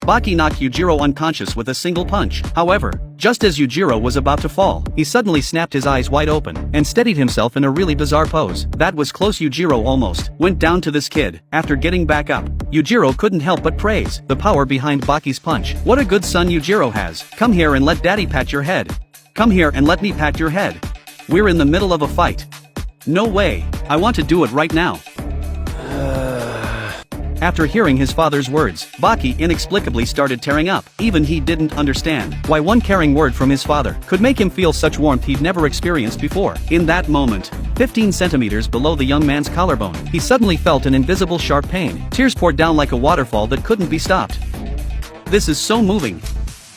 Baki knocked Yujiro unconscious with a single punch. However, just as Yujiro was about to fall, he suddenly snapped his eyes wide open and steadied himself in a really bizarre pose. That was close. Yujiro almost went down to this kid. After getting back up, Yujiro couldn't help but praise the power behind Baki's punch. What a good son Yujiro has. Come here and let daddy pat your head. Come here and let me pat your head. We're in the middle of a fight. No way. I want to do it right now. After hearing his father's words, Baki inexplicably started tearing up. Even he didn't understand why one caring word from his father could make him feel such warmth he'd never experienced before. In that moment, 15 centimeters below the young man's collarbone, he suddenly felt an invisible sharp pain. Tears poured down like a waterfall that couldn't be stopped. This is so moving.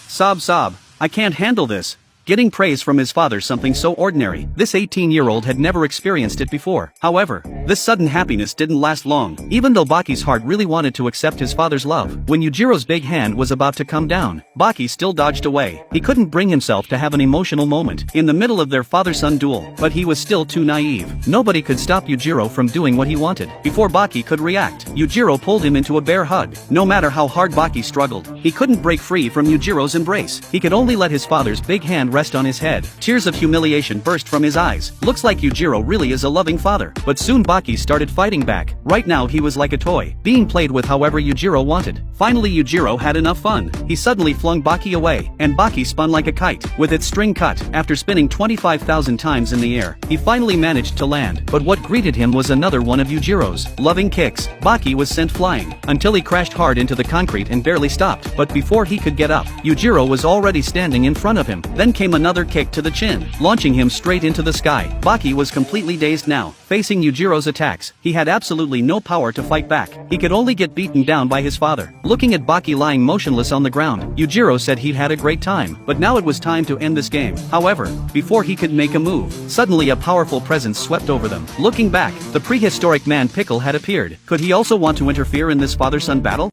Sob, I can't handle this. Getting praise from his father, something so ordinary. This 18-year-old had never experienced it before. However, this sudden happiness didn't last long. Even though Baki's heart really wanted to accept his father's love, when Yujiro's big hand was about to come down, Baki still dodged away. He couldn't bring himself to have an emotional moment in the middle of their father-son duel, but he was still too naive. Nobody could stop Yujiro from doing what he wanted. Before Baki could react, Yujiro pulled him into a bear hug. No matter how hard Baki struggled, he couldn't break free from Yujiro's embrace. He could only let his father's big hand rest on his head. Tears of humiliation burst from his eyes. Looks like Yujiro really is a loving father. But soon Baki started fighting back. Right now he was like a toy, being played with however Yujiro wanted. Finally Yujiro had enough fun. He suddenly flung Baki away, and Baki spun like a kite, with its string cut. After spinning 25,000 times in the air, he finally managed to land. But what greeted him was another one of Yujiro's loving kicks. Baki was sent flying, until he crashed hard into the concrete and barely stopped. But before he could get up, Yujiro was already standing in front of him. Then came another kick to the chin, launching him straight into the sky. Baki was completely dazed now. Facing Yujiro's attacks, he had absolutely no power to fight back. He could only get beaten down by his father. Looking at Baki lying motionless on the ground, Yujiro said he'd had a great time, but now it was time to end this game. However, before he could make a move, suddenly a powerful presence swept over them. Looking back, the prehistoric man Pickle had appeared. Could he also want to interfere in this father-son battle?